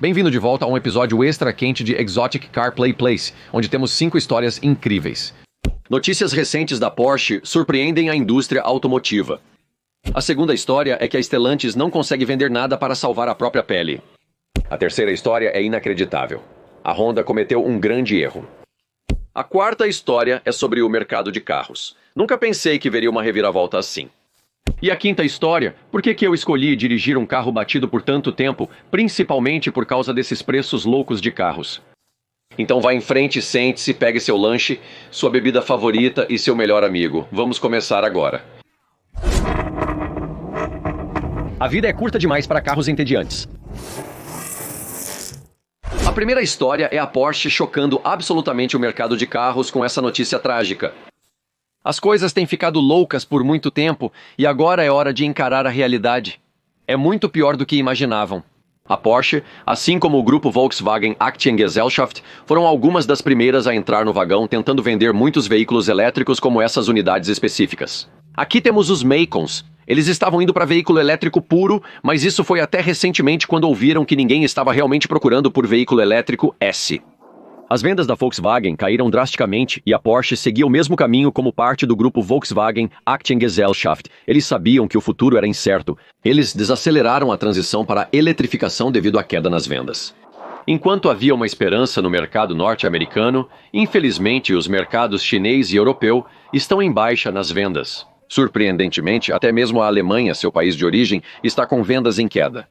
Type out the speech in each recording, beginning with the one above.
Bem-vindo de volta a um episódio extra quente de Exotic Car Play Place, onde temos 5 histórias incríveis. Notícias recentes da Porsche surpreendem a indústria automotiva. A segunda história é que a Stellantis não consegue vender nada para salvar a própria pele. A terceira história é inacreditável. A Honda cometeu um grande erro. A quarta história é sobre o mercado de carros. Nunca pensei que veria uma reviravolta assim. E a quinta história, por que eu escolhi dirigir um carro batido por tanto tempo, principalmente por causa desses preços loucos de carros? Então vá em frente, sente-se, pegue seu lanche, sua bebida favorita e seu melhor amigo. Vamos começar agora. A vida é curta demais para carros entediantes. A primeira história é a Porsche chocando absolutamente o mercado de carros com essa notícia trágica. As coisas têm ficado loucas por muito tempo e agora é hora de encarar a realidade. É muito pior do que imaginavam. A Porsche, assim como o grupo Volkswagen Aktiengesellschaft, foram algumas das primeiras a entrar no vagão tentando vender muitos veículos elétricos como essas unidades específicas. Aqui temos os Macons. Eles estavam indo para veículo elétrico puro, mas isso foi até recentemente quando ouviram que ninguém estava realmente procurando por veículo elétrico S. As vendas da Volkswagen caíram drasticamente e a Porsche seguia o mesmo caminho como parte do grupo Volkswagen Aktiengesellschaft. Eles sabiam que o futuro era incerto. Eles desaceleraram a transição para a eletrificação devido à queda nas vendas. Enquanto havia uma esperança no mercado norte-americano, infelizmente os mercados chinês e europeu estão em baixa nas vendas. Surpreendentemente, até mesmo a Alemanha, seu país de origem, está com vendas em queda.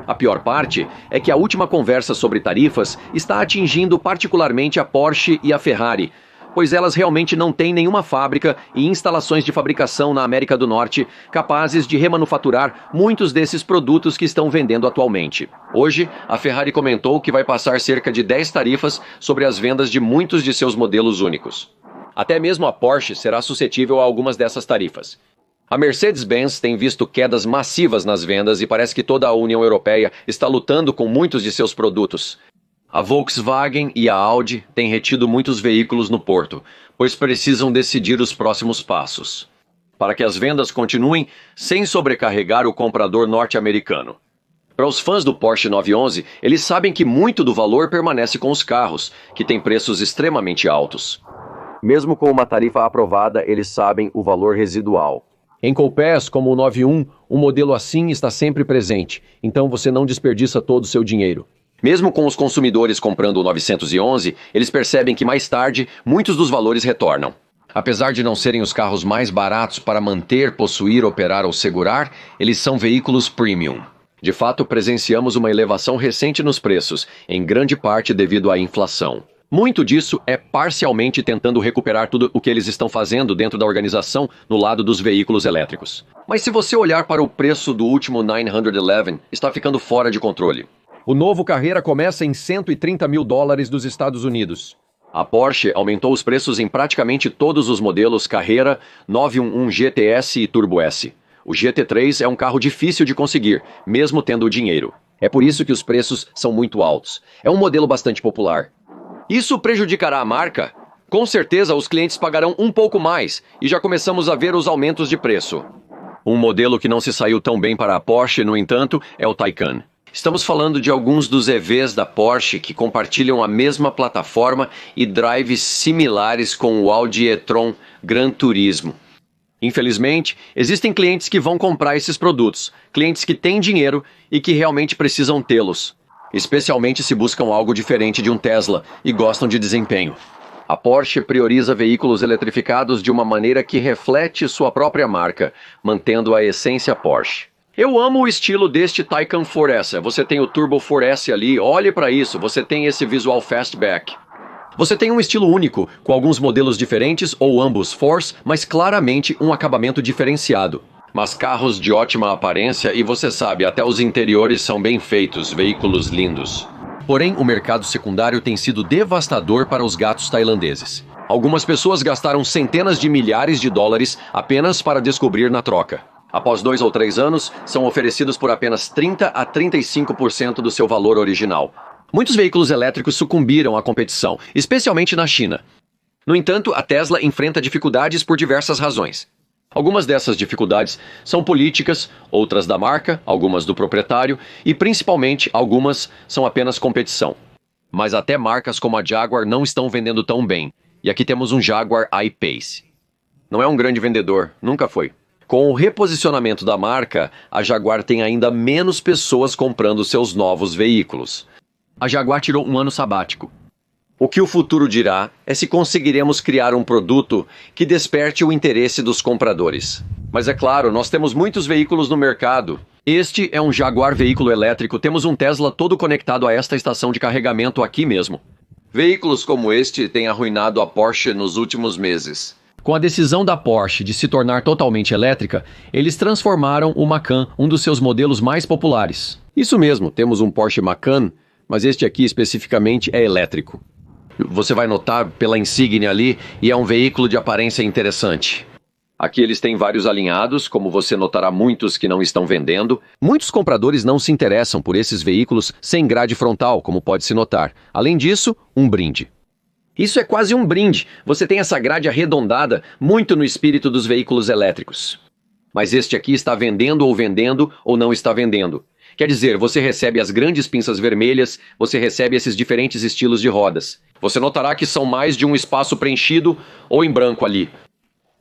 A pior parte é que a última conversa sobre tarifas está atingindo particularmente a Porsche e a Ferrari, pois elas realmente não têm nenhuma fábrica e instalações de fabricação na América do Norte capazes de remanufaturar muitos desses produtos que estão vendendo atualmente. Hoje, a Ferrari comentou que vai passar cerca de 10 tarifas sobre as vendas de muitos de seus modelos únicos. Até mesmo a Porsche será suscetível a algumas dessas tarifas. A Mercedes-Benz tem visto quedas massivas nas vendas e parece que toda a União Europeia está lutando com muitos de seus produtos. A Volkswagen e a Audi têm retido muitos veículos no porto, pois precisam decidir os próximos passos, para que as vendas continuem sem sobrecarregar o comprador norte-americano. Para os fãs do Porsche 911, eles sabem que muito do valor permanece com os carros, que têm preços extremamente altos. Mesmo com uma tarifa aprovada, eles sabem o valor residual. Em coupés como o 91, um modelo assim está sempre presente, então você não desperdiça todo o seu dinheiro. Mesmo com os consumidores comprando o 911, eles percebem que mais tarde muitos dos valores retornam. Apesar de não serem os carros mais baratos para manter, possuir, operar ou segurar, eles são veículos premium. De fato, presenciamos uma elevação recente nos preços, em grande parte devido à inflação. Muito disso é parcialmente tentando recuperar tudo o que eles estão fazendo dentro da organização no lado dos veículos elétricos. Mas se você olhar para o preço do último 911, está ficando fora de controle. O novo Carrera começa em $130 mil dos Estados Unidos. A Porsche aumentou os preços em praticamente todos os modelos Carrera, 911 GTS e Turbo S. O GT3 é um carro difícil de conseguir, mesmo tendo o dinheiro. É por isso que os preços são muito altos. É um modelo bastante popular. Isso prejudicará a marca? Com certeza os clientes pagarão um pouco mais e já começamos a ver os aumentos de preço. Um modelo que não se saiu tão bem para a Porsche, no entanto, é o Taycan. Estamos falando de alguns dos EVs da Porsche que compartilham a mesma plataforma e drives similares com o Audi e-tron Gran Turismo. Infelizmente, existem clientes que vão comprar esses produtos, clientes que têm dinheiro e que realmente precisam tê-los. Especialmente se buscam algo diferente de um Tesla e gostam de desempenho. A Porsche prioriza veículos eletrificados de uma maneira que reflete sua própria marca, mantendo a essência Porsche. Eu amo o estilo deste Taycan 4S. Você tem o Turbo 4S ali, olhe para isso, você tem esse visual fastback. Você tem um estilo único, com alguns modelos diferentes ou ambos Force, mas claramente um acabamento diferenciado. Mas carros de ótima aparência e você sabe, até os interiores são bem feitos, veículos lindos. Porém, o mercado secundário tem sido devastador para os gatos tailandeses. Algumas pessoas gastaram centenas de milhares de dólares apenas para descobrir na troca. Após 2 ou 3 anos, são oferecidos por apenas 30 a 35% do seu valor original. Muitos veículos elétricos sucumbiram à competição, especialmente na China. No entanto, a Tesla enfrenta dificuldades por diversas razões. Algumas dessas dificuldades são políticas, outras da marca, algumas do proprietário e, principalmente, algumas são apenas competição. Mas até marcas como a Jaguar não estão vendendo tão bem. E aqui temos um Jaguar I-Pace. Não é um grande vendedor, nunca foi. Com o reposicionamento da marca, a Jaguar tem ainda menos pessoas comprando seus novos veículos. A Jaguar tirou um ano sabático. O que o futuro dirá é se conseguiremos criar um produto que desperte o interesse dos compradores. Mas é claro, nós temos muitos veículos no mercado. Este é um Jaguar veículo elétrico, temos um Tesla todo conectado a esta estação de carregamento aqui mesmo. Veículos como este têm arruinado a Porsche nos últimos meses. Com a decisão da Porsche de se tornar totalmente elétrica, eles transformaram o Macan, um dos seus modelos mais populares. Isso mesmo, temos um Porsche Macan, mas este aqui especificamente é elétrico. Você vai notar pela insígnia ali, e é um veículo de aparência interessante. Aqui eles têm vários alinhados, como você notará muitos que não estão vendendo. Muitos compradores não se interessam por esses veículos sem grade frontal, como pode-se notar. Além disso, um brinde. Isso é quase um brinde. Você tem essa grade arredondada, muito no espírito dos veículos elétricos. Mas este aqui está vendendo ou não está vendendo. Quer dizer, você recebe as grandes pinças vermelhas, você recebe esses diferentes estilos de rodas. Você notará que são mais de um espaço preenchido ou em branco ali.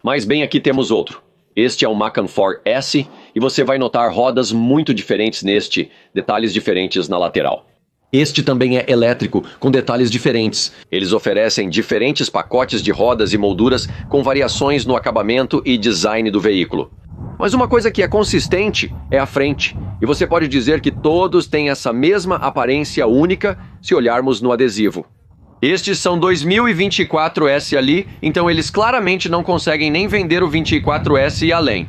Mas bem, aqui temos outro. Este é o Macan 4S e você vai notar rodas muito diferentes neste, detalhes diferentes na lateral. Este também é elétrico, com detalhes diferentes. Eles oferecem diferentes pacotes de rodas e molduras com variações no acabamento e design do veículo. Mas uma coisa que é consistente é a frente. E você pode dizer que todos têm essa mesma aparência única se olharmos no adesivo. Estes são 2024S ali, então eles claramente não conseguem nem vender o 24S e além.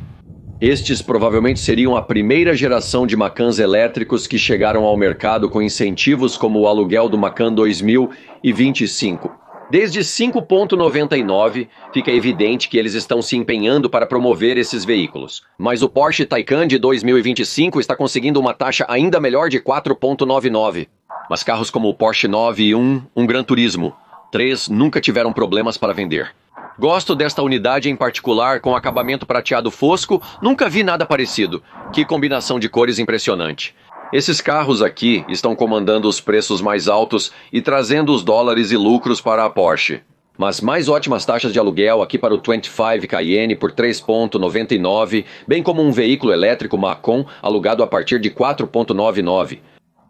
Estes provavelmente seriam a primeira geração de Macans elétricos que chegaram ao mercado com incentivos como o aluguel do Macan 2025. Desde 5,99 fica evidente que eles estão se empenhando para promover esses veículos. Mas o Porsche Taycan de 2025 está conseguindo uma taxa ainda melhor de 4,99. Mas carros como o Porsche 911, um Gran Turismo 3 nunca tiveram problemas para vender. Gosto desta unidade em particular com acabamento prateado fosco, nunca vi nada parecido. Que combinação de cores impressionante. Esses carros aqui estão comandando os preços mais altos e trazendo os dólares e lucros para a Porsche. Mas mais ótimas taxas de aluguel aqui para o 25 Cayenne por 3,99, bem como um veículo elétrico Macan alugado a partir de 4,99.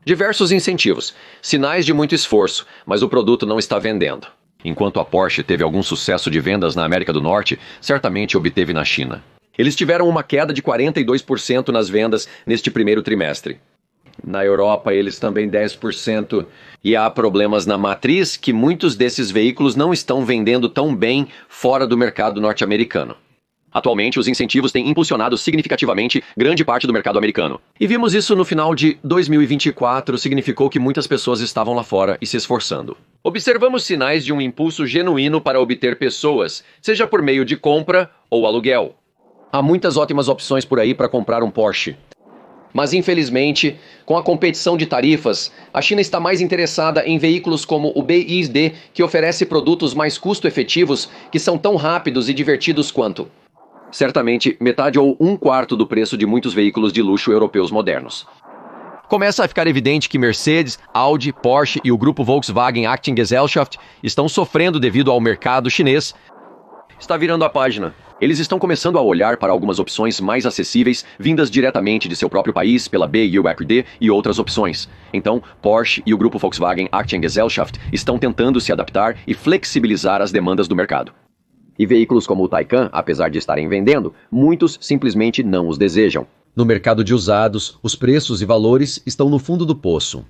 Diversos incentivos, sinais de muito esforço, mas o produto não está vendendo. Enquanto a Porsche teve algum sucesso de vendas na América do Norte, certamente obteve na China. Eles tiveram uma queda de 42% nas vendas neste primeiro trimestre. Na Europa, eles também 10%. E há problemas na matriz que muitos desses veículos não estão vendendo tão bem fora do mercado norte-americano. Atualmente, os incentivos têm impulsionado significativamente grande parte do mercado americano. E vimos isso no final de 2024, significou que muitas pessoas estavam lá fora e se esforçando. Observamos sinais de um impulso genuíno para obter pessoas, seja por meio de compra ou aluguel. Há muitas ótimas opções por aí para comprar um Porsche. Mas, infelizmente, com a competição de tarifas, a China está mais interessada em veículos como o BYD, que oferece produtos mais custo-efetivos que são tão rápidos e divertidos quanto. Certamente, metade ou um quarto do preço de muitos veículos de luxo europeus modernos. Começa a ficar evidente que Mercedes, Audi, Porsche e o grupo Volkswagen Aktiengesellschaft estão sofrendo devido ao mercado chinês. Está virando a página. Eles estão começando a olhar para algumas opções mais acessíveis, vindas diretamente de seu próprio país, pela BYD e outras opções. Então, Porsche e o grupo Volkswagen Aktiengesellschaft estão tentando se adaptar e flexibilizar as demandas do mercado. E veículos como o Taycan, apesar de estarem vendendo, muitos simplesmente não os desejam. No mercado de usados, os preços e valores estão no fundo do poço.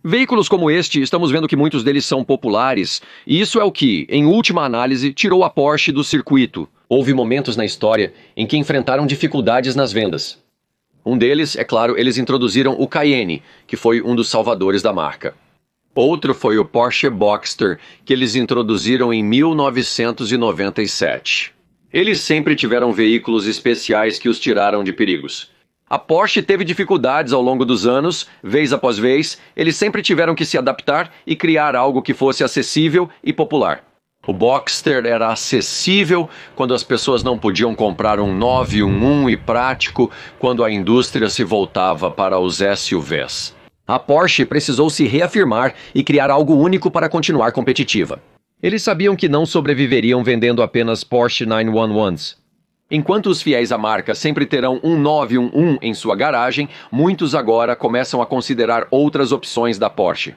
Veículos como este, estamos vendo que muitos deles são populares, e isso é o que, em última análise, tirou a Porsche do circuito. Houve momentos na história em que enfrentaram dificuldades nas vendas. Um deles, é claro, eles introduziram o Cayenne, que foi um dos salvadores da marca. Outro foi o Porsche Boxster, que eles introduziram em 1997. Eles sempre tiveram veículos especiais que os tiraram de perigos. A Porsche teve dificuldades ao longo dos anos, vez após vez, eles sempre tiveram que se adaptar e criar algo que fosse acessível e popular. O Boxster era acessível quando as pessoas não podiam comprar um 911 e prático quando a indústria se voltava para os SUVs. A Porsche precisou se reafirmar e criar algo único para continuar competitiva. Eles sabiam que não sobreviveriam vendendo apenas Porsche 911s. Enquanto os fiéis à marca sempre terão um 911 em sua garagem, muitos agora começam a considerar outras opções da Porsche.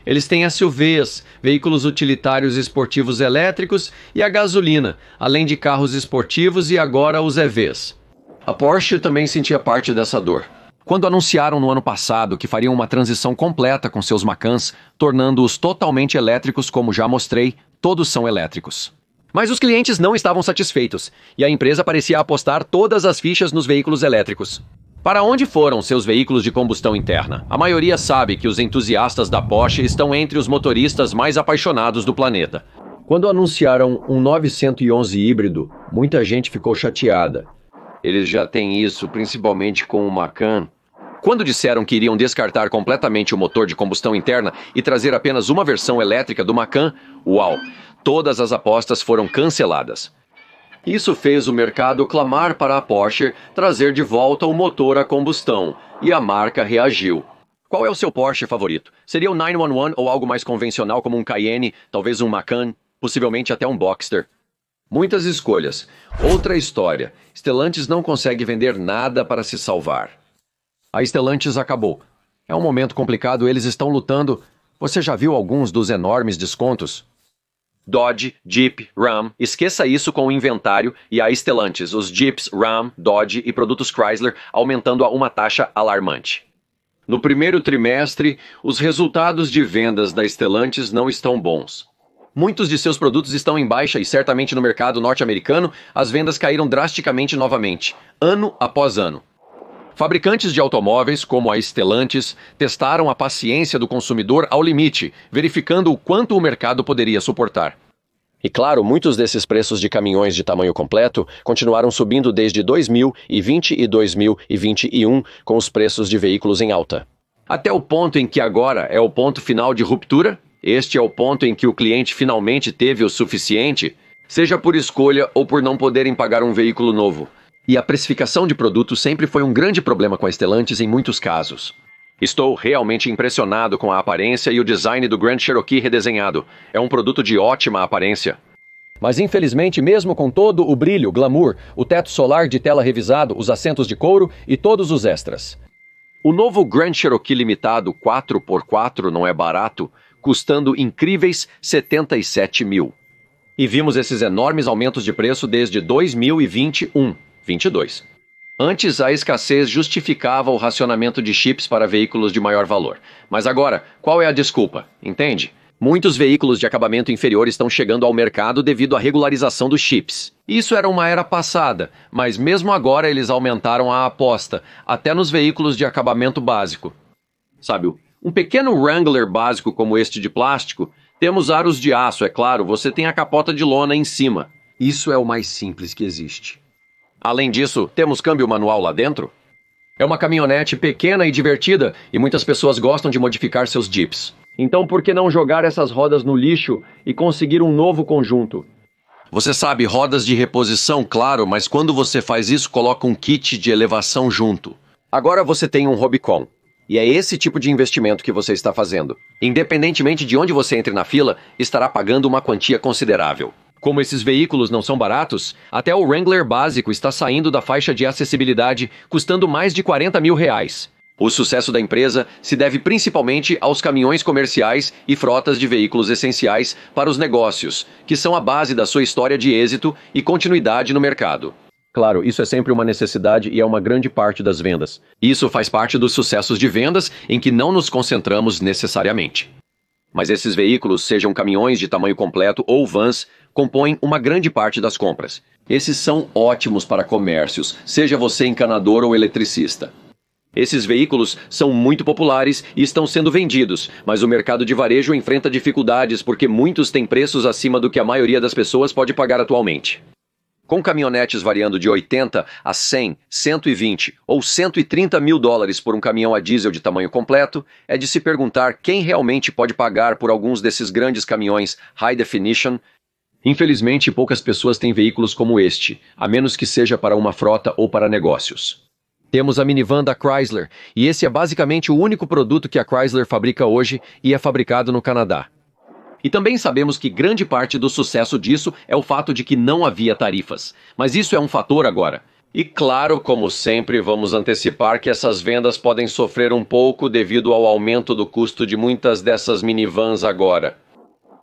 Eles têm SUVs, veículos utilitários esportivos elétricos e a gasolina, além de carros esportivos e agora os EVs. A Porsche também sentia parte dessa dor. Quando anunciaram no ano passado que fariam uma transição completa com seus Macans, tornando-os totalmente elétricos, como já mostrei, todos são elétricos. Mas os clientes não estavam satisfeitos, e a empresa parecia apostar todas as fichas nos veículos elétricos. Para onde foram seus veículos de combustão interna? A maioria sabe que os entusiastas da Porsche estão entre os motoristas mais apaixonados do planeta. Quando anunciaram um 911 híbrido, muita gente ficou chateada. Eles já têm isso, principalmente com o Macan. Quando disseram que iriam descartar completamente o motor de combustão interna e trazer apenas uma versão elétrica do Macan, uau, todas as apostas foram canceladas. Isso fez o mercado clamar para a Porsche trazer de volta o motor a combustão, e a marca reagiu. Qual é o seu Porsche favorito? Seria o 911 ou algo mais convencional como um Cayenne, talvez um Macan, possivelmente até um Boxster? Muitas escolhas. Outra história. Stellantis não consegue vender nada para se salvar. A Stellantis acabou. É um momento complicado, eles estão lutando. Você já viu alguns dos enormes descontos? Dodge, Jeep, Ram, esqueça isso com o inventário e a Stellantis, os Jeeps, Ram, Dodge e produtos Chrysler aumentando a uma taxa alarmante. No primeiro trimestre, os resultados de vendas da Stellantis não estão bons. Muitos de seus produtos estão em baixa e certamente no mercado norte-americano as vendas caíram drasticamente novamente, ano após ano. Fabricantes de automóveis, como a Stellantis, testaram a paciência do consumidor ao limite, verificando o quanto o mercado poderia suportar. E claro, muitos desses preços de caminhões de tamanho completo continuaram subindo desde 2020 e 2021, com os preços de veículos em alta. Até o ponto em que agora é o ponto final de ruptura, este é o ponto em que o cliente finalmente teve o suficiente, seja por escolha ou por não poderem pagar um veículo novo. E a precificação de produtos sempre foi um grande problema com a Stellantis em muitos casos. Estou realmente impressionado com a aparência e o design do Grand Cherokee redesenhado. É um produto de ótima aparência. Mas infelizmente, mesmo com todo o brilho, glamour, o teto solar de tela revisado, os assentos de couro e todos os extras. O novo Grand Cherokee limitado 4x4 não é barato, custando incríveis 77 mil. E vimos esses enormes aumentos de preço desde 2021-22. Antes, a escassez justificava o racionamento de chips para veículos de maior valor. Mas agora, qual é a desculpa? Entende? Muitos veículos de acabamento inferior estão chegando ao mercado devido à regularização dos chips. Isso era uma era passada, mas mesmo agora eles aumentaram a aposta, até nos veículos de acabamento básico. Sabe, um pequeno Wrangler básico como este de plástico, temos aros de aço, é claro, você tem a capota de lona em cima. Isso é o mais simples que existe. Além disso, temos câmbio manual lá dentro? É uma caminhonete pequena e divertida, e muitas pessoas gostam de modificar seus Jeeps. Então por que não jogar essas rodas no lixo e conseguir um novo conjunto? Você sabe, rodas de reposição, claro, mas quando você faz isso, coloca um kit de elevação junto. Agora você tem um Rubicon. E é esse tipo de investimento que você está fazendo. Independentemente de onde você entre na fila, estará pagando uma quantia considerável. Como esses veículos não são baratos, até o Wrangler básico está saindo da faixa de acessibilidade, custando mais de 40 mil reais. O sucesso da empresa se deve principalmente aos caminhões comerciais e frotas de veículos essenciais para os negócios, que são a base da sua história de êxito e continuidade no mercado. Claro, isso é sempre uma necessidade e é uma grande parte das vendas. Isso faz parte dos sucessos de vendas em que não nos concentramos necessariamente. Mas esses veículos, sejam caminhões de tamanho completo ou vans, compõem uma grande parte das compras. Esses são ótimos para comércios, seja você encanador ou eletricista. Esses veículos são muito populares e estão sendo vendidos, mas o mercado de varejo enfrenta dificuldades porque muitos têm preços acima do que a maioria das pessoas pode pagar atualmente. Com caminhonetes variando de 80 a 100, 120 ou 130 mil dólares por um caminhão a diesel de tamanho completo, é de se perguntar quem realmente pode pagar por alguns desses grandes caminhões high definition Infelizmente, poucas pessoas têm veículos como este, a menos que seja para uma frota ou para negócios. Temos a minivan da Chrysler, e esse é basicamente o único produto que a Chrysler fabrica hoje e é fabricado no Canadá. E também sabemos que grande parte do sucesso disso é o fato de que não havia tarifas. Mas isso é um fator agora. E claro, como sempre, vamos antecipar que essas vendas podem sofrer um pouco devido ao aumento do custo de muitas dessas minivans agora.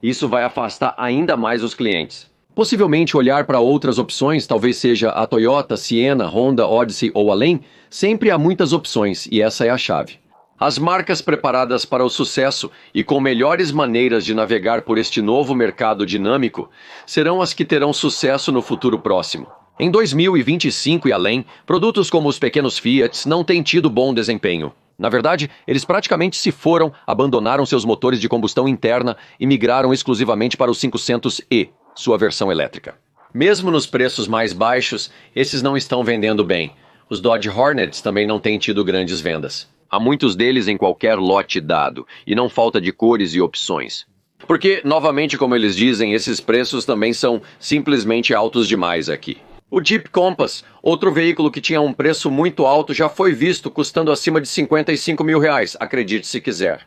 Isso vai afastar ainda mais os clientes. Possivelmente olhar para outras opções, talvez seja a Toyota, Sienna, Honda, Odyssey ou além, sempre há muitas opções e essa é a chave. As marcas preparadas para o sucesso e com melhores maneiras de navegar por este novo mercado dinâmico serão as que terão sucesso no futuro próximo. Em 2025 e além, produtos como os pequenos Fiats não têm tido bom desempenho. Na verdade, eles praticamente se foram, abandonaram seus motores de combustão interna e migraram exclusivamente para o 500e, sua versão elétrica. Mesmo nos preços mais baixos, esses não estão vendendo bem. Os Dodge Hornets também não têm tido grandes vendas. Há muitos deles em qualquer lote dado, e não falta de cores e opções. Porque, novamente, como eles dizem, esses preços também são simplesmente altos demais aqui. O Jeep Compass, outro veículo que tinha um preço muito alto, já foi visto custando acima de R$55 mil, acredite se quiser.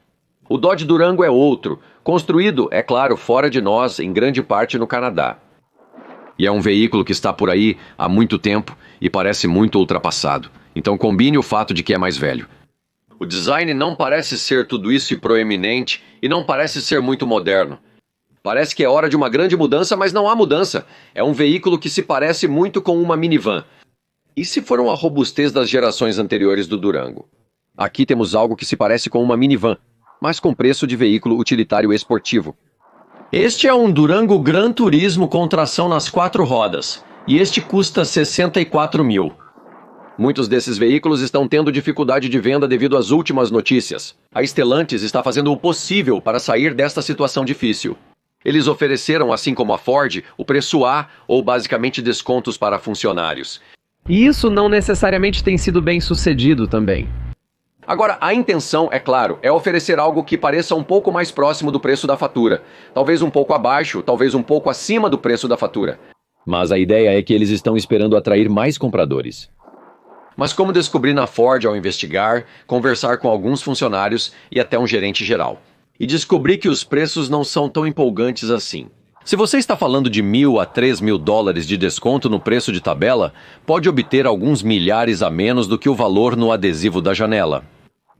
O Dodge Durango é outro, construído, é claro, fora de nós, em grande parte no Canadá. E é um veículo que está por aí há muito tempo e parece muito ultrapassado. Então combine o fato de que é mais velho. O design não parece ser tudo isso e proeminente e não parece ser muito moderno. Parece que é hora de uma grande mudança, mas não há mudança. É um veículo que se parece muito com uma minivan. E se for a robustez das gerações anteriores do Durango? Aqui temos algo que se parece com uma minivan, mas com preço de veículo utilitário esportivo. Este é um Durango Gran Turismo com tração nas 4 rodas, e este custa R$64 mil. Muitos desses veículos estão tendo dificuldade de venda devido às últimas notícias. A Stellantis está fazendo o possível para sair desta situação difícil. Eles ofereceram, assim como a Ford, o preço A ou basicamente descontos para funcionários. E isso não necessariamente tem sido bem sucedido também. Agora, a intenção, é claro, é oferecer algo que pareça um pouco mais próximo do preço da fatura. Talvez um pouco abaixo, talvez um pouco acima do preço da fatura. Mas a ideia é que eles estão esperando atrair mais compradores. Mas como descobri na Ford ao investigar, conversar com alguns funcionários e até um gerente geral. E descobri que os preços não são tão empolgantes assim. Se você está falando de $1.000 a $3.000 de desconto no preço de tabela, pode obter alguns milhares a menos do que o valor no adesivo da janela.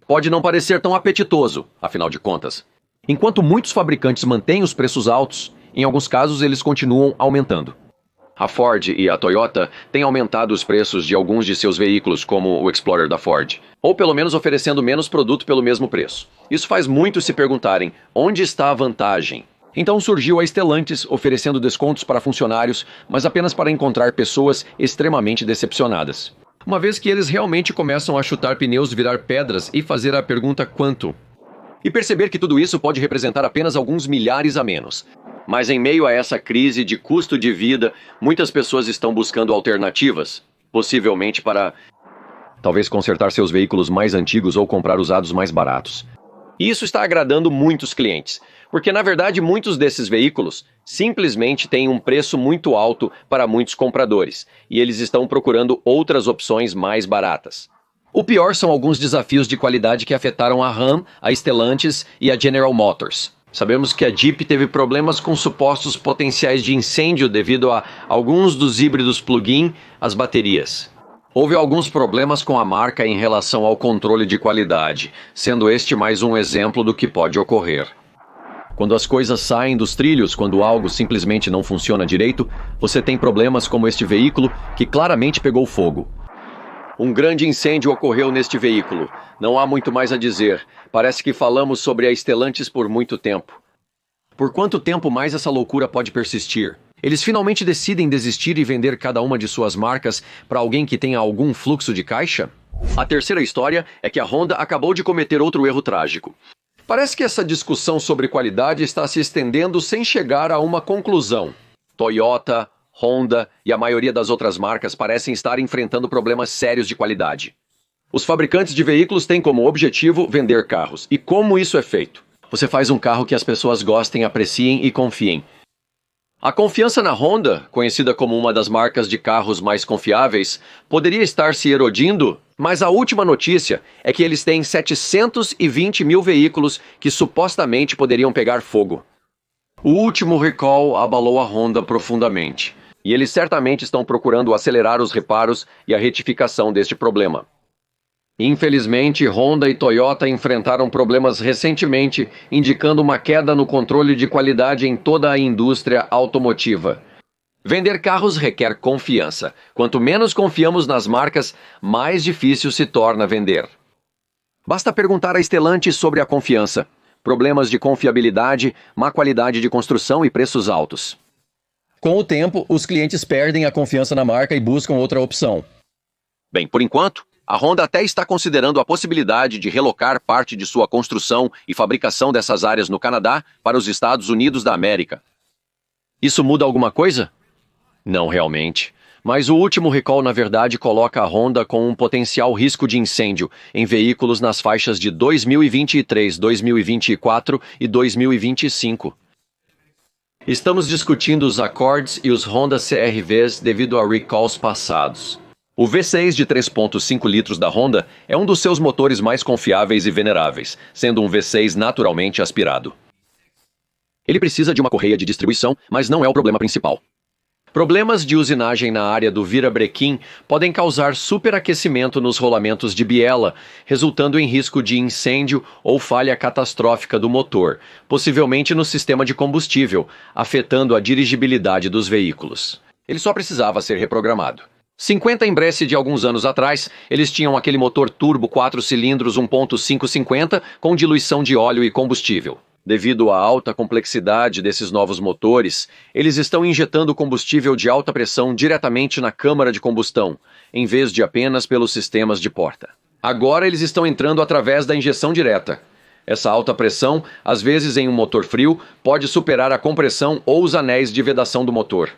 Pode não parecer tão apetitoso, afinal de contas. Enquanto muitos fabricantes mantêm os preços altos, em alguns casos eles continuam aumentando. A Ford e a Toyota têm aumentado os preços de alguns de seus veículos, como o Explorer da Ford, ou pelo menos oferecendo menos produto pelo mesmo preço. Isso faz muitos se perguntarem, onde está a vantagem? Então surgiu a Stellantis oferecendo descontos para funcionários, mas apenas para encontrar pessoas extremamente decepcionadas. Uma vez que eles realmente começam a chutar pneus, virar pedras e fazer a pergunta quanto? E perceber que tudo isso pode representar apenas alguns milhares a menos. Mas em meio a essa crise de custo de vida, muitas pessoas estão buscando alternativas, possivelmente para talvez consertar seus veículos mais antigos ou comprar usados mais baratos. E isso está agradando muitos clientes, porque na verdade muitos desses veículos simplesmente têm um preço muito alto para muitos compradores, e eles estão procurando outras opções mais baratas. O pior são alguns desafios de qualidade que afetaram a Ram, a Stellantis e a General Motors. Sabemos que a Jeep teve problemas com supostos potenciais de incêndio devido a alguns dos híbridos plug-in, as baterias. Houve alguns problemas com a marca em relação ao controle de qualidade, sendo este mais um exemplo do que pode ocorrer. Quando as coisas saem dos trilhos, quando algo simplesmente não funciona direito, você tem problemas como este veículo que claramente pegou fogo. Um grande incêndio ocorreu neste veículo. Não há muito mais a dizer. Parece que falamos sobre a Stellantis por muito tempo. Por quanto tempo mais essa loucura pode persistir? Eles finalmente decidem desistir e vender cada uma de suas marcas para alguém que tenha algum fluxo de caixa? A terceira história é que a Honda acabou de cometer outro erro trágico. Parece que essa discussão sobre qualidade está se estendendo sem chegar a uma conclusão. Toyota, Honda e a maioria das outras marcas parecem estar enfrentando problemas sérios de qualidade. Os fabricantes de veículos têm como objetivo vender carros. E como isso é feito? Você faz um carro que as pessoas gostem, apreciem e confiem. A confiança na Honda, conhecida como uma das marcas de carros mais confiáveis, poderia estar se erodindo, mas a última notícia é que eles têm 720 mil veículos que supostamente poderiam pegar fogo. O último recall abalou a Honda profundamente, e eles certamente estão procurando acelerar os reparos e a retificação deste problema. Infelizmente, Honda e Toyota enfrentaram problemas recentemente, indicando uma queda no controle de qualidade em toda a indústria automotiva. Vender carros requer confiança. Quanto menos confiamos nas marcas, mais difícil se torna vender. Basta perguntar a Stellantis sobre a confiança. Problemas de confiabilidade, má qualidade de construção e preços altos. Com o tempo, os clientes perdem a confiança na marca e buscam outra opção. Bem, por enquanto, a Honda até está considerando a possibilidade de relocar parte de sua construção e fabricação dessas áreas no Canadá para os Estados Unidos da América. Isso muda alguma coisa? Não realmente. Mas o último recall, na verdade, coloca a Honda com um potencial risco de incêndio em veículos nas faixas de 2023, 2024 e 2025. Estamos discutindo os Accords e os Honda CR-Vs devido a recalls passados. O V6 de 3.5 litros da Honda é um dos seus motores mais confiáveis e veneráveis, sendo um V6 naturalmente aspirado. Ele precisa de uma correia de distribuição, mas não é o problema principal. Problemas de usinagem na área do virabrequim podem causar superaquecimento nos rolamentos de biela, resultando em risco de incêndio ou falha catastrófica do motor, possivelmente no sistema de combustível, afetando a dirigibilidade dos veículos. Ele só precisava ser reprogramado. 50 em Bresse de alguns anos atrás, eles tinham aquele motor turbo 4 cilindros 1.550 com diluição de óleo e combustível. Devido à alta complexidade desses novos motores, eles estão injetando combustível de alta pressão diretamente na câmara de combustão, em vez de apenas pelos sistemas de porta. Agora eles estão entrando através da injeção direta. Essa alta pressão, às vezes em um motor frio, pode superar a compressão ou os anéis de vedação do motor.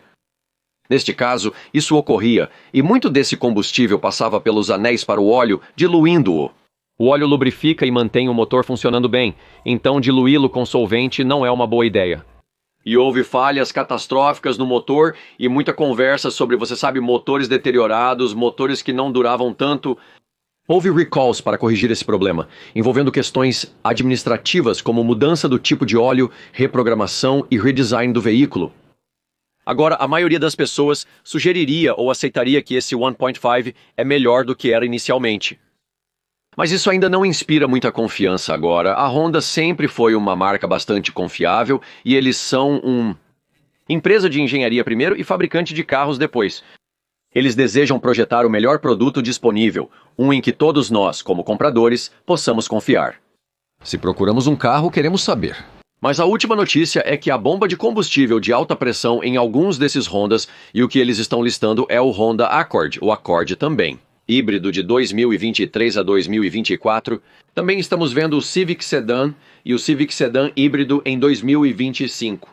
Neste caso, isso ocorria, e muito desse combustível passava pelos anéis para o óleo, diluindo-o. O óleo lubrifica e mantém o motor funcionando bem, então diluí-lo com solvente não é uma boa ideia. E houve falhas catastróficas no motor e muita conversa sobre, você sabe, motores deteriorados, motores que não duravam tanto. Houve recalls para corrigir esse problema, envolvendo questões administrativas como mudança do tipo de óleo, reprogramação e redesign do veículo. Agora, a maioria das pessoas sugeriria ou aceitaria que esse 1.5 é melhor do que era inicialmente. Mas isso ainda não inspira muita confiança agora. A Honda sempre foi uma marca bastante confiável e eles são empresa de engenharia primeiro e fabricante de carros depois. Eles desejam projetar o melhor produto disponível, um em que todos nós, como compradores, possamos confiar. Se procuramos um carro, queremos saber. Mas a última notícia é que a bomba de combustível de alta pressão em alguns desses Hondas, e o que eles estão listando é o Honda Accord, o Accord também. Híbrido de 2023 a 2024. Também estamos vendo o Civic Sedan e o Civic Sedan híbrido em 2025.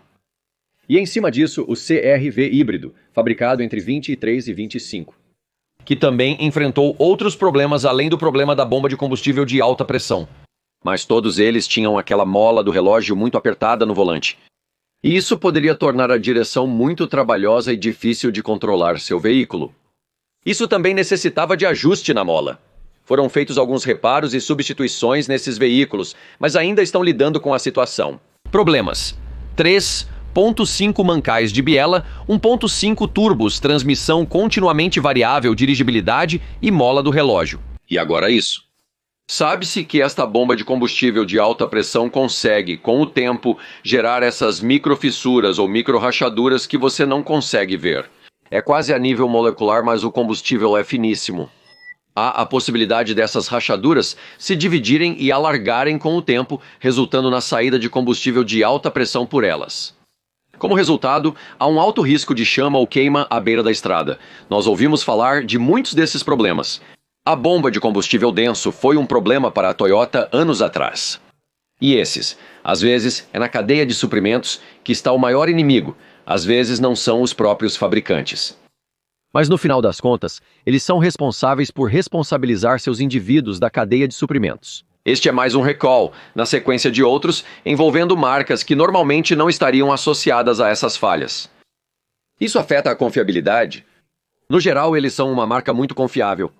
E em cima disso, o CR-V híbrido, fabricado entre 23 e 25. Que também enfrentou outros problemas além do problema da bomba de combustível de alta pressão. Mas todos eles tinham aquela mola do relógio muito apertada no volante. E isso poderia tornar a direção muito trabalhosa e difícil de controlar seu veículo. Isso também necessitava de ajuste na mola. Foram feitos alguns reparos e substituições nesses veículos, mas ainda estão lidando com a situação. Problemas: 3.5 mancais de biela, 1.5 turbos, transmissão continuamente variável, dirigibilidade e mola do relógio. E agora isso. Sabe-se que esta bomba de combustível de alta pressão consegue, com o tempo, gerar essas microfissuras ou microrachaduras que você não consegue ver. É quase a nível molecular, mas o combustível é finíssimo. Há a possibilidade dessas rachaduras se dividirem e alargarem com o tempo, resultando na saída de combustível de alta pressão por elas. Como resultado, há um alto risco de chama ou queima à beira da estrada. Nós ouvimos falar de muitos desses problemas. A bomba de combustível denso foi um problema para a Toyota anos atrás. E esses, às vezes, é na cadeia de suprimentos que está o maior inimigo, às vezes não são os próprios fabricantes. Mas no final das contas, eles são responsáveis por responsabilizar seus indivíduos da cadeia de suprimentos. Este é mais um recall, na sequência de outros, envolvendo marcas que normalmente não estariam associadas a essas falhas. Isso afeta a confiabilidade? No geral, eles são uma marca muito confiável.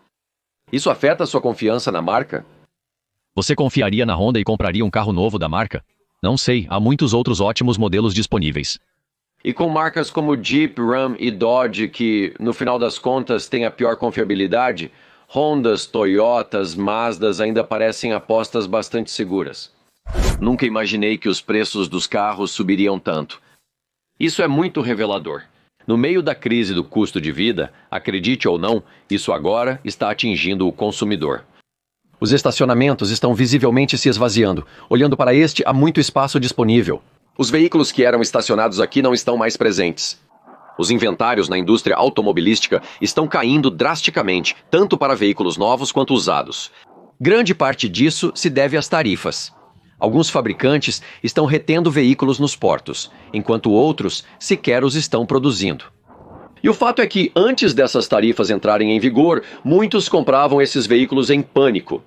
Isso afeta a sua confiança na marca? Você confiaria na Honda e compraria um carro novo da marca? Não sei, há muitos outros ótimos modelos disponíveis. E com marcas como Jeep, Ram e Dodge, que, no final das contas, têm a pior confiabilidade, Hondas, Toyotas, Mazdas ainda parecem apostas bastante seguras. Nunca imaginei que os preços dos carros subiriam tanto. Isso é muito revelador. No meio da crise do custo de vida, acredite ou não, isso agora está atingindo o consumidor. Os estacionamentos estão visivelmente se esvaziando. Olhando para este, há muito espaço disponível. Os veículos que eram estacionados aqui não estão mais presentes. Os inventários na indústria automobilística estão caindo drasticamente, tanto para veículos novos quanto usados. Grande parte disso se deve às tarifas. Alguns fabricantes estão retendo veículos nos portos, enquanto outros sequer os estão produzindo. E o fato é que, antes dessas tarifas entrarem em vigor, muitos compravam esses veículos em pânico.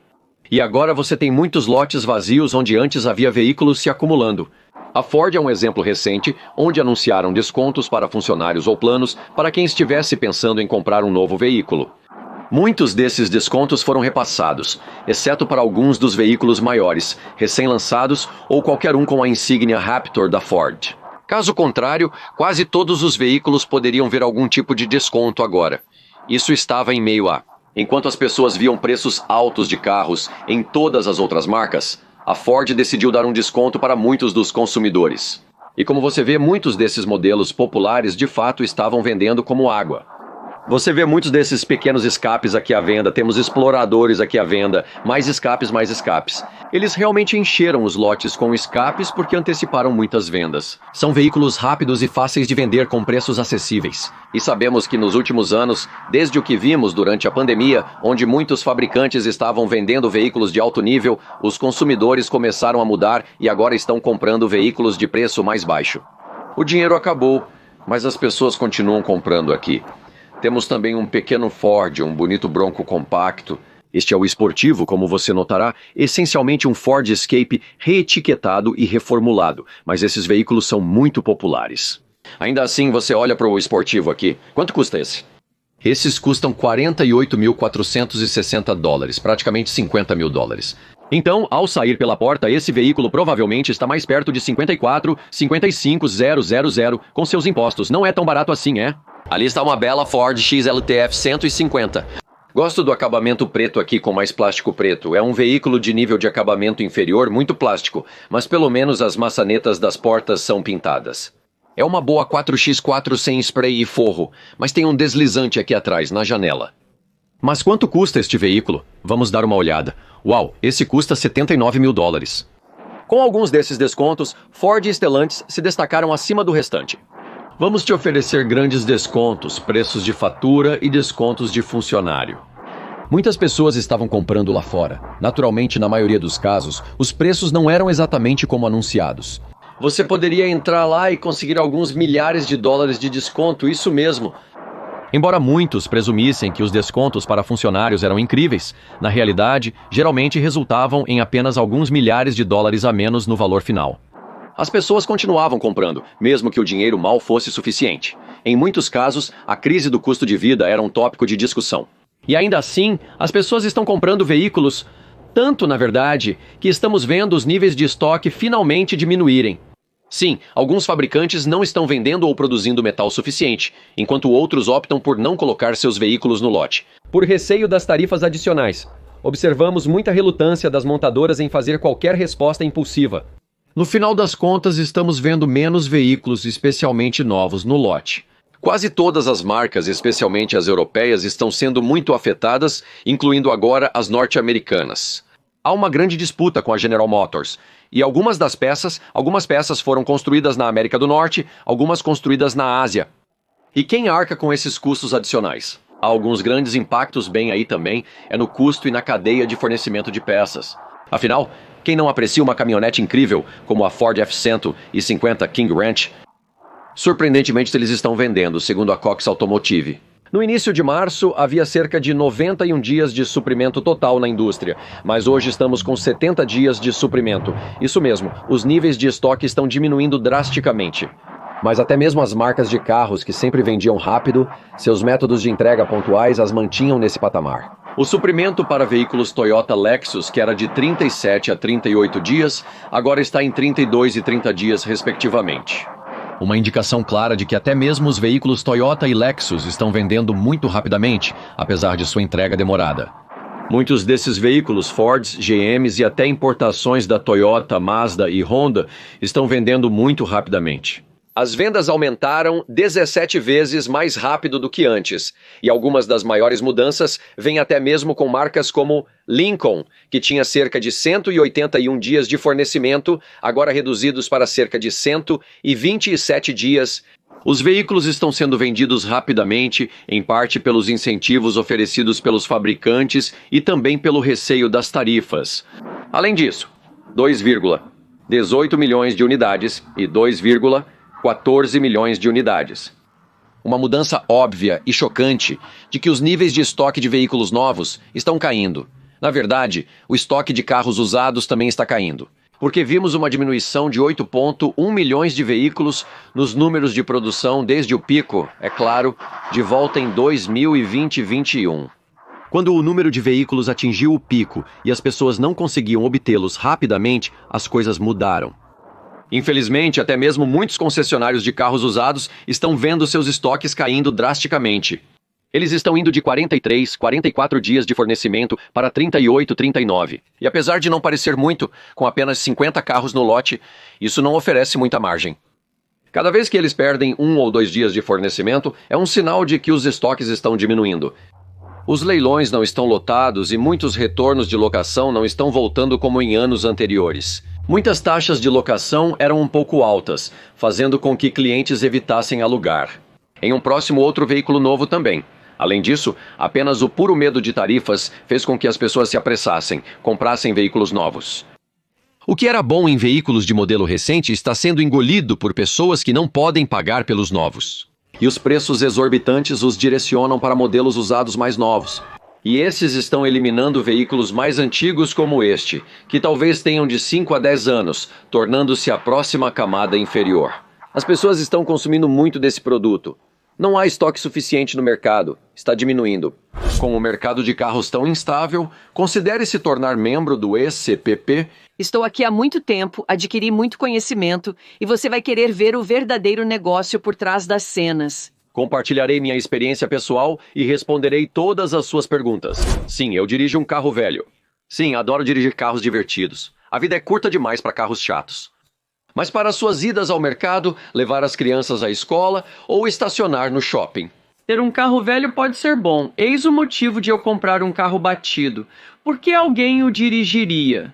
E agora você tem muitos lotes vazios onde antes havia veículos se acumulando. A Ford é um exemplo recente, onde anunciaram descontos para funcionários ou planos para quem estivesse pensando em comprar um novo veículo. Muitos desses descontos foram repassados, exceto para alguns dos veículos maiores, recém-lançados ou qualquer um com a insígnia Raptor da Ford. Caso contrário, quase todos os veículos poderiam ver algum tipo de desconto agora. Isso estava em meio a... Enquanto as pessoas viam preços altos de carros em todas as outras marcas, a Ford decidiu dar um desconto para muitos dos consumidores. E como você vê, muitos desses modelos populares de fato estavam vendendo como água. Você vê muitos desses pequenos escapes aqui à venda, temos exploradores aqui à venda, mais escapes, mais escapes. Eles realmente encheram os lotes com escapes porque anteciparam muitas vendas. São veículos rápidos e fáceis de vender com preços acessíveis. E sabemos que nos últimos anos, desde o que vimos durante a pandemia, onde muitos fabricantes estavam vendendo veículos de alto nível, os consumidores começaram a mudar e agora estão comprando veículos de preço mais baixo. O dinheiro acabou, mas as pessoas continuam comprando aqui. Temos também um pequeno Ford, um bonito Bronco compacto. Este é o esportivo, como você notará, essencialmente um Ford Escape reetiquetado e reformulado, mas esses veículos são muito populares. Ainda assim, você olha para o esportivo aqui. Quanto custa esse? Esses custam $48.460, praticamente $50 mil. Então, ao sair pela porta, esse veículo provavelmente está mais perto de 55.000 com seus impostos. Não é tão barato assim, é? Ali está uma bela Ford XLTF 150. Gosto do acabamento preto aqui com mais plástico preto. É um veículo de nível de acabamento inferior, muito plástico, mas pelo menos as maçanetas das portas são pintadas. É uma boa 4x4 sem spray e forro, mas tem um deslizante aqui atrás, na janela. Mas quanto custa este veículo? Vamos dar uma olhada. Uau, esse custa $79 mil. Com alguns desses descontos, Ford e Stellantis se destacaram acima do restante. Vamos te oferecer grandes descontos, preços de fatura e descontos de funcionário. Muitas pessoas estavam comprando lá fora. Naturalmente, na maioria dos casos, os preços não eram exatamente como anunciados. Você poderia entrar lá e conseguir alguns milhares de dólares de desconto, isso mesmo. Embora muitos presumissem que os descontos para funcionários eram incríveis, na realidade, geralmente resultavam em apenas alguns milhares de dólares a menos no valor final. As pessoas continuavam comprando, mesmo que o dinheiro mal fosse suficiente. Em muitos casos, a crise do custo de vida era um tópico de discussão. E ainda assim, as pessoas estão comprando veículos, tanto, na verdade, que estamos vendo os níveis de estoque finalmente diminuírem. Sim, alguns fabricantes não estão vendendo ou produzindo metal suficiente, enquanto outros optam por não colocar seus veículos no lote, por receio das tarifas adicionais. Observamos muita relutância das montadoras em fazer qualquer resposta impulsiva. No final das contas, estamos vendo menos veículos, especialmente novos, no lote. Quase todas as marcas, especialmente as europeias, estão sendo muito afetadas, incluindo agora as norte-americanas. Há uma grande disputa com a General Motors, e algumas peças foram construídas na América do Norte, algumas construídas na Ásia. E quem arca com esses custos adicionais? Há alguns grandes impactos bem aí também, é no custo e na cadeia de fornecimento de peças. Afinal, quem não aprecia uma caminhonete incrível, como a Ford F-150 King Ranch? Surpreendentemente, eles estão vendendo, segundo a Cox Automotive. No início de março, havia cerca de 91 dias de suprimento total na indústria, mas hoje estamos com 70 dias de suprimento. Isso mesmo, os níveis de estoque estão diminuindo drasticamente. Mas até mesmo as marcas de carros que sempre vendiam rápido, seus métodos de entrega pontuais as mantinham nesse patamar. O suprimento para veículos Toyota Lexus, que era de 37 a 38 dias, agora está em 32 e 30 dias, respectivamente. Uma indicação clara de que até mesmo os veículos Toyota e Lexus estão vendendo muito rapidamente, apesar de sua entrega demorada. Muitos desses veículos, Fords, GMs e até importações da Toyota, Mazda e Honda, estão vendendo muito rapidamente. As vendas aumentaram 17 vezes mais rápido do que antes, e algumas das maiores mudanças vêm até mesmo com marcas como Lincoln, que tinha cerca de 181 dias de fornecimento, agora reduzidos para cerca de 127 dias. Os veículos estão sendo vendidos rapidamente, em parte pelos incentivos oferecidos pelos fabricantes e também pelo receio das tarifas. Além disso, 2,18 milhões de unidades e 2,14 milhões de unidades. Uma mudança óbvia e chocante de que os níveis de estoque de veículos novos estão caindo. Na verdade, o estoque de carros usados também está caindo, porque vimos uma diminuição de 8,1 milhões de veículos nos números de produção desde o pico, é claro, de volta em 2020-21. Quando o número de veículos atingiu o pico e as pessoas não conseguiam obtê-los rapidamente, as coisas mudaram. Infelizmente, até mesmo muitos concessionários de carros usados estão vendo seus estoques caindo drasticamente. Eles estão indo de 43, 44 dias de fornecimento para 38, 39. E apesar de não parecer muito, com apenas 50 carros no lote, isso não oferece muita margem. Cada vez que eles perdem 1 ou 2 dias de fornecimento, é um sinal de que os estoques estão diminuindo. Os leilões não estão lotados e muitos retornos de locação não estão voltando como em anos anteriores. Muitas taxas de locação eram um pouco altas, fazendo com que clientes evitassem alugar. Em um próximo outro veículo novo também. Além disso, apenas o puro medo de tarifas fez com que as pessoas se apressassem, comprassem veículos novos. O que era bom em veículos de modelo recente está sendo engolido por pessoas que não podem pagar pelos novos. E os preços exorbitantes os direcionam para modelos usados mais novos. E esses estão eliminando veículos mais antigos como este, que talvez tenham de 5 a 10 anos, tornando-se a próxima camada inferior. As pessoas estão consumindo muito desse produto. Não há estoque suficiente no mercado, está diminuindo. Com o mercado de carros tão instável, considere se tornar membro do ECPP. Estou aqui há muito tempo, adquiri muito conhecimento e você vai querer ver o verdadeiro negócio por trás das cenas. Compartilharei minha experiência pessoal e responderei todas as suas perguntas. Sim, eu dirijo um carro velho. Sim, adoro dirigir carros divertidos. A vida é curta demais para carros chatos. Mas para suas idas ao mercado, levar as crianças à escola ou estacionar no shopping. Ter um carro velho pode ser bom. Eis o motivo de eu comprar um carro batido. Por que alguém o dirigiria?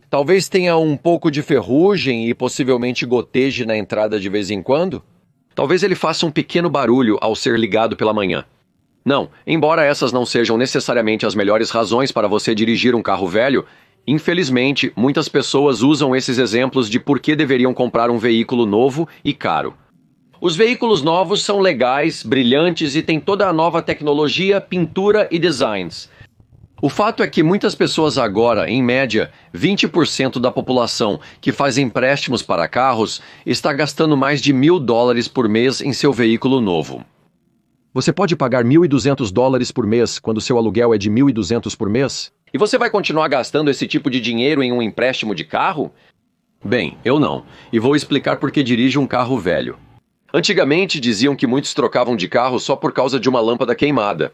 Talvez tenha um pouco de ferrugem e possivelmente goteje na entrada de vez em quando. Talvez ele faça um pequeno barulho ao ser ligado pela manhã. Não, embora essas não sejam necessariamente as melhores razões para você dirigir um carro velho, infelizmente, muitas pessoas usam esses exemplos de por que deveriam comprar um veículo novo e caro. Os veículos novos são legais, brilhantes e têm toda a nova tecnologia, pintura e designs. O fato é que muitas pessoas agora, em média, 20% da população que faz empréstimos para carros, está gastando mais de $1.000 por mês em seu veículo novo. Você pode pagar $1.200 por mês quando seu aluguel é de $1.200 por mês? E você vai continuar gastando esse tipo de dinheiro em um empréstimo de carro? Bem, eu não, e vou explicar por que dirijo um carro velho. Antigamente diziam que muitos trocavam de carro só por causa de uma lâmpada queimada.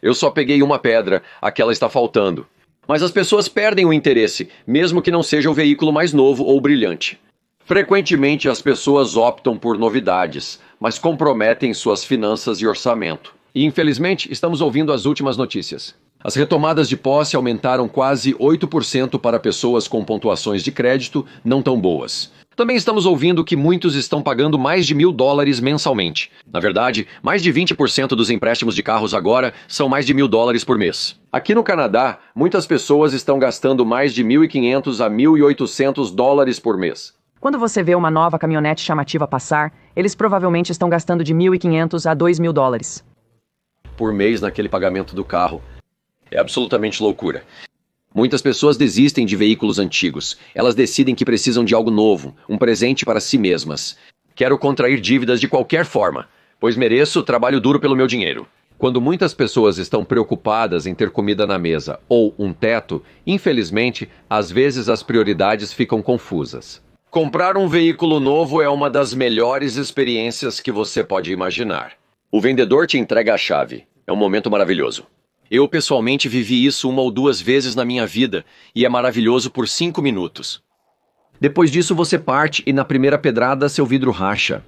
Eu só peguei uma pedra, aquela está faltando. Mas as pessoas perdem o interesse, mesmo que não seja o veículo mais novo ou brilhante. Frequentemente as pessoas optam por novidades, mas comprometem suas finanças e orçamento. E infelizmente estamos ouvindo as últimas notícias. As retomadas de posse aumentaram quase 8% para pessoas com pontuações de crédito não tão boas. Também estamos ouvindo que muitos estão pagando mais de $1.000 mensalmente. Na verdade, mais de 20% dos empréstimos de carros agora são mais de $1.000 por mês. Aqui no Canadá, muitas pessoas estão gastando mais de $1.500 a $1.800 por mês. Quando você vê uma nova caminhonete chamativa passar, eles provavelmente estão gastando de $1.500 a $2.000. Por mês naquele pagamento do carro. É absolutamente loucura. Muitas pessoas desistem de veículos antigos. Elas decidem que precisam de algo novo, um presente para si mesmas. Quero contrair dívidas de qualquer forma, pois mereço trabalho duro pelo meu dinheiro. Quando muitas pessoas estão preocupadas em ter comida na mesa ou um teto, infelizmente, às vezes as prioridades ficam confusas. Comprar um veículo novo é uma das melhores experiências que você pode imaginar. O vendedor te entrega a chave. É um momento maravilhoso. Eu pessoalmente vivi isso 1 ou 2 vezes na minha vida e é maravilhoso por 5 minutos. Depois disso você parte e na primeira pedrada seu vidro racha.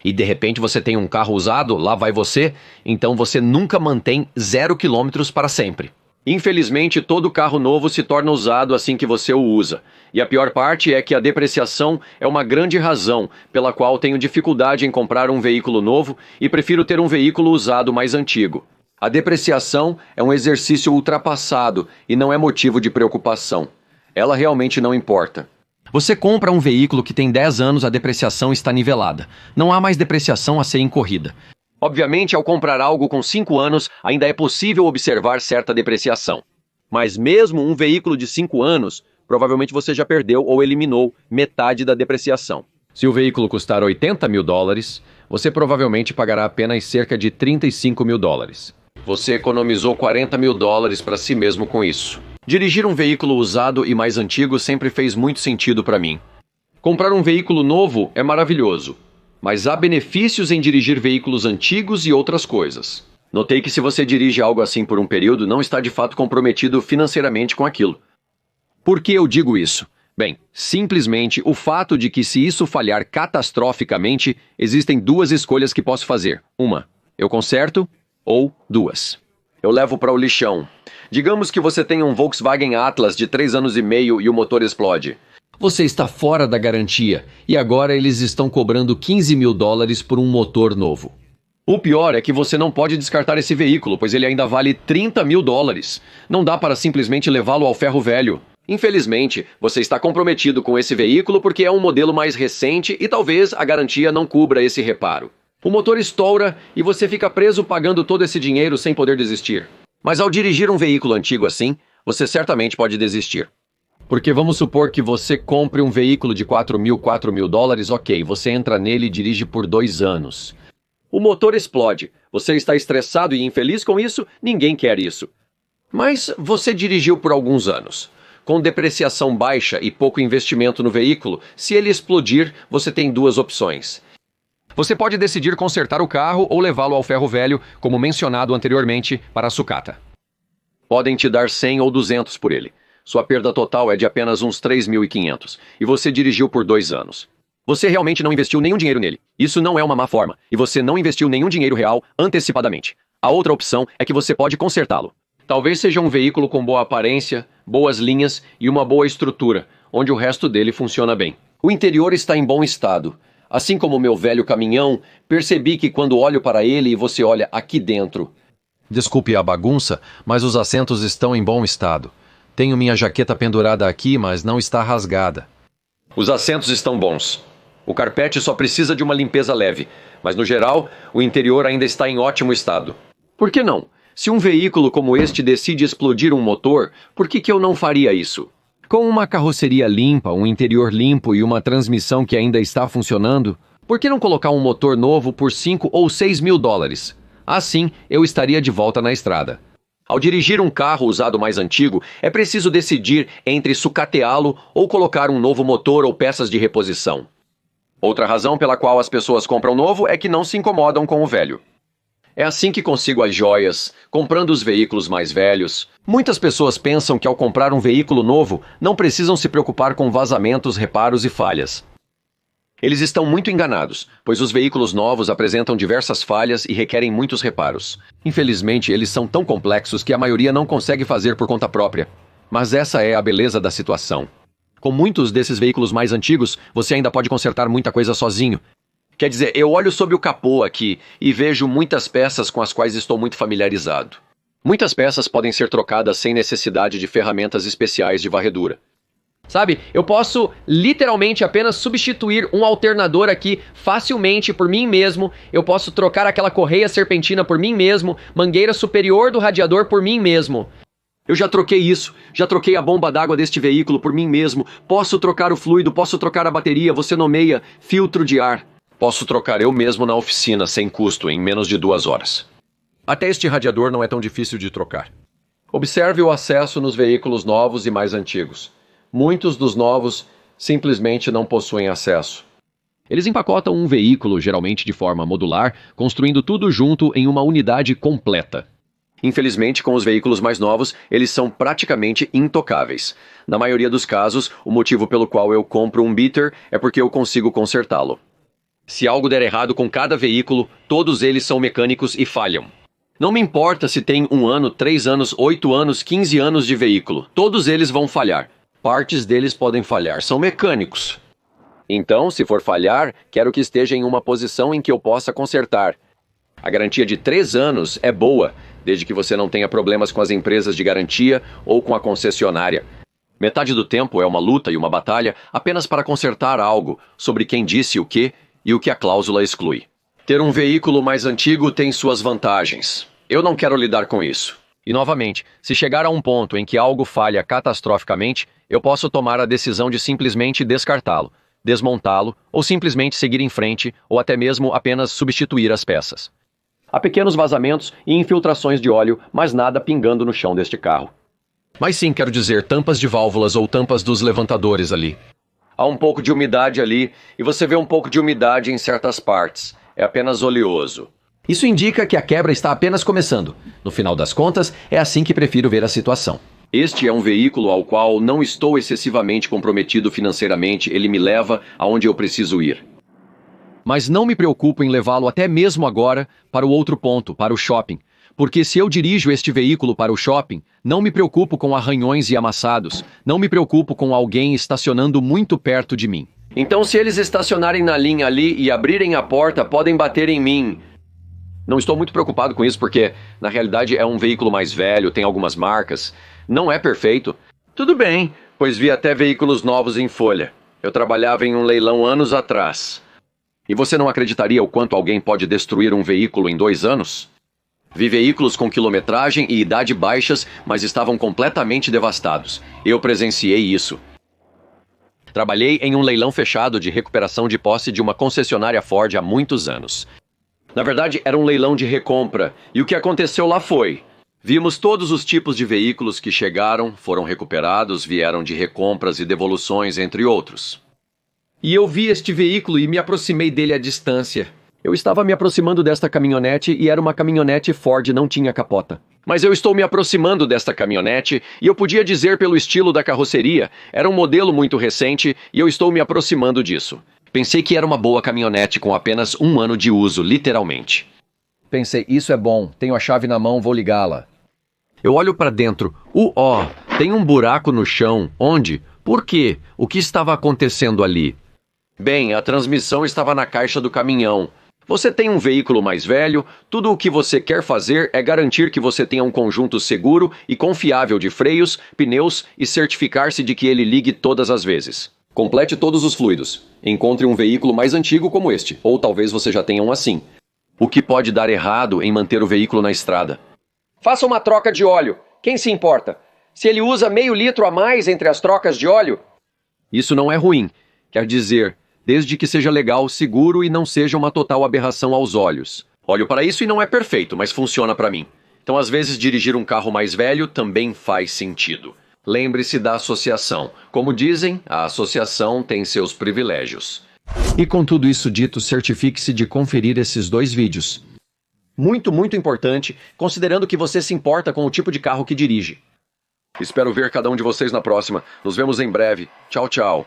E de repente você tem um carro usado, lá vai você, então você nunca mantém 0 km para sempre. Infelizmente, todo carro novo se torna usado assim que você o usa. E a pior parte é que a depreciação é uma grande razão pela qual tenho dificuldade em comprar um veículo novo e prefiro ter um veículo usado mais antigo. A depreciação é um exercício ultrapassado e não é motivo de preocupação. Ela realmente não importa. Você compra um veículo que tem 10 anos, a depreciação está nivelada. Não há mais depreciação a ser incorrida. Obviamente, ao comprar algo com 5 anos, ainda é possível observar certa depreciação. Mas mesmo um veículo de 5 anos, provavelmente você já perdeu ou eliminou metade da depreciação. Se o veículo custar $80.000, você provavelmente pagará apenas cerca de $35.000. Você economizou $40.000 para si mesmo com isso. Dirigir um veículo usado e mais antigo sempre fez muito sentido para mim. Comprar um veículo novo é maravilhoso, mas há benefícios em dirigir veículos antigos e outras coisas. Notei que se você dirige algo assim por um período, não está de fato comprometido financeiramente com aquilo. Por que eu digo isso? Bem, simplesmente o fato de que se isso falhar catastroficamente, existem 2 escolhas que posso fazer. 1, eu conserto, ou 2, eu levo para o lixão. Digamos que você tem um Volkswagen Atlas de 3 anos e meio e o motor explode. Você está fora da garantia e agora eles estão cobrando $15.000 por um motor novo. O pior é que você não pode descartar esse veículo, pois ele ainda vale $30.000. Não dá para simplesmente levá-lo ao ferro velho. Infelizmente, você está comprometido com esse veículo porque é um modelo mais recente e talvez a garantia não cubra esse reparo. O motor estoura e você fica preso pagando todo esse dinheiro sem poder desistir. Mas ao dirigir um veículo antigo assim, você certamente pode desistir. Porque vamos supor que você compre um veículo de $4.000, ok, você entra nele e dirige por 2 anos. O motor explode, você está estressado e infeliz com isso, ninguém quer isso. Mas você dirigiu por alguns anos. Com depreciação baixa e pouco investimento no veículo, se ele explodir, você tem 2 opções. Você pode decidir consertar o carro ou levá-lo ao ferro velho, como mencionado anteriormente, para a sucata. Podem te dar 100 ou 200 por ele. Sua perda total é de apenas uns 3.500, e você dirigiu por 2 anos. Você realmente não investiu nenhum dinheiro nele. Isso não é uma má forma, e você não investiu nenhum dinheiro real antecipadamente. A outra opção é que você pode consertá-lo. Talvez seja um veículo com boa aparência, boas linhas e uma boa estrutura, onde o resto dele funciona bem. O interior está em bom estado. Assim como o meu velho caminhão, percebi que quando olho para ele e você olha aqui dentro... Desculpe a bagunça, mas os assentos estão em bom estado. Tenho minha jaqueta pendurada aqui, mas não está rasgada. Os assentos estão bons. O carpete só precisa de uma limpeza leve, mas no geral, o interior ainda está em ótimo estado. Por que não? Se um veículo como este decide explodir um motor, por que eu não faria isso? Com uma carroceria limpa, um interior limpo e uma transmissão que ainda está funcionando, por que não colocar um motor novo por $5 ou $6.000? Assim, eu estaria de volta na estrada. Ao dirigir um carro usado mais antigo, é preciso decidir entre sucateá-lo ou colocar um novo motor ou peças de reposição. Outra razão pela qual as pessoas compram novo é que não se incomodam com o velho. É assim que consigo as joias, comprando os veículos mais velhos. Muitas pessoas pensam que ao comprar um veículo novo, não precisam se preocupar com vazamentos, reparos e falhas. Eles estão muito enganados, pois os veículos novos apresentam diversas falhas e requerem muitos reparos. Infelizmente, eles são tão complexos que a maioria não consegue fazer por conta própria. Mas essa é a beleza da situação. Com muitos desses veículos mais antigos, você ainda pode consertar muita coisa sozinho. Quer dizer, eu olho sob o capô aqui e vejo muitas peças com as quais estou muito familiarizado. Muitas peças podem ser trocadas sem necessidade de ferramentas especiais de varredura. Sabe, eu posso literalmente apenas substituir um alternador aqui facilmente por mim mesmo. Eu posso trocar aquela correia serpentina por mim mesmo, mangueira superior do radiador por mim mesmo. Eu já troquei isso, já troquei a bomba d'água deste veículo por mim mesmo. Posso trocar o fluido, posso trocar a bateria, você nomeia filtro de ar. Posso trocar eu mesmo na oficina sem custo em menos de 2 horas. Até este radiador não é tão difícil de trocar. Observe o acesso nos veículos novos e mais antigos. Muitos dos novos simplesmente não possuem acesso. Eles empacotam um veículo, geralmente de forma modular, construindo tudo junto em uma unidade completa. Infelizmente, com os veículos mais novos, eles são praticamente intocáveis. Na maioria dos casos, o motivo pelo qual eu compro um beater é porque eu consigo consertá-lo. Se algo der errado com cada veículo, todos eles são mecânicos e falham. Não me importa se tem 1 ano, 3 anos, 8 anos, 15 anos de veículo. Todos eles vão falhar. Partes deles podem falhar. São mecânicos. Então, se for falhar, quero que esteja em uma posição em que eu possa consertar. A garantia de 3 anos é boa, desde que você não tenha problemas com as empresas de garantia ou com a concessionária. Metade do tempo é uma luta e uma batalha apenas para consertar algo sobre quem disse o quê e o que a cláusula exclui. Ter um veículo mais antigo tem suas vantagens. Eu não quero lidar com isso. E novamente, se chegar a um ponto em que algo falha catastroficamente, eu posso tomar a decisão de simplesmente descartá-lo, desmontá-lo, ou simplesmente seguir em frente, ou até mesmo apenas substituir as peças. Há pequenos vazamentos e infiltrações de óleo, mas nada pingando no chão deste carro. Mas sim, quero dizer, tampas de válvulas ou tampas dos levantadores ali. Há um pouco de umidade ali, e você vê um pouco de umidade em certas partes. É apenas oleoso. Isso indica que a quebra está apenas começando. No final das contas, é assim que prefiro ver a situação. Este é um veículo ao qual não estou excessivamente comprometido financeiramente, ele me leva aonde eu preciso ir. Mas não me preocupo em levá-lo até mesmo agora para o outro ponto, para o shopping. Porque se eu dirijo este veículo para o shopping, não me preocupo com arranhões e amassados, não me preocupo com alguém estacionando muito perto de mim. Então, se eles estacionarem na linha ali e abrirem a porta, podem bater em mim. Não estou muito preocupado com isso porque, na realidade, é um veículo mais velho, tem algumas marcas. Não é perfeito. Tudo bem, pois vi até veículos novos em folha. Eu trabalhava em um leilão anos atrás. E você não acreditaria o quanto alguém pode destruir um veículo em 2 anos? Vi veículos com quilometragem e idade baixas, mas estavam completamente devastados. Eu presenciei isso. Trabalhei em um leilão fechado de recuperação de posse de uma concessionária Ford há muitos anos. Na verdade, era um leilão de recompra. E o que aconteceu lá foi: vimos todos os tipos de veículos que chegaram, foram recuperados, vieram de recompras e devoluções, entre outros. E eu vi este veículo e me aproximei dele à distância. Eu estava me aproximando desta caminhonete e era uma caminhonete Ford, não tinha capota. Mas eu estou me aproximando desta caminhonete e eu podia dizer pelo estilo da carroceria, era um modelo muito recente e eu estou me aproximando disso. Pensei que era uma boa caminhonete com apenas 1 ano de uso, literalmente. Pensei, isso é bom, tenho a chave na mão, vou ligá-la. Eu olho para dentro. Tem um buraco no chão. Onde? Por quê? O que estava acontecendo ali? Bem, a transmissão estava na caixa do caminhão. Você tem um veículo mais velho, tudo o que você quer fazer é garantir que você tenha um conjunto seguro e confiável de freios, pneus e certificar-se de que ele ligue todas as vezes. Complete todos os fluidos. Encontre um veículo mais antigo como este, ou talvez você já tenha um assim. O que pode dar errado em manter o veículo na estrada? Faça uma troca de óleo. Quem se importa? Se ele usa meio litro a mais entre as trocas de óleo? Isso não é ruim. Quer dizer, desde que seja legal, seguro e não seja uma total aberração aos olhos. Olho para isso e não é perfeito, mas funciona para mim. Então, às vezes, dirigir um carro mais velho também faz sentido. Lembre-se da associação. Como dizem, a associação tem seus privilégios. E com tudo isso dito, certifique-se de conferir esses 2 vídeos. Muito, muito importante, considerando que você se importa com o tipo de carro que dirige. Espero ver cada um de vocês na próxima. Nos vemos em breve. Tchau, tchau.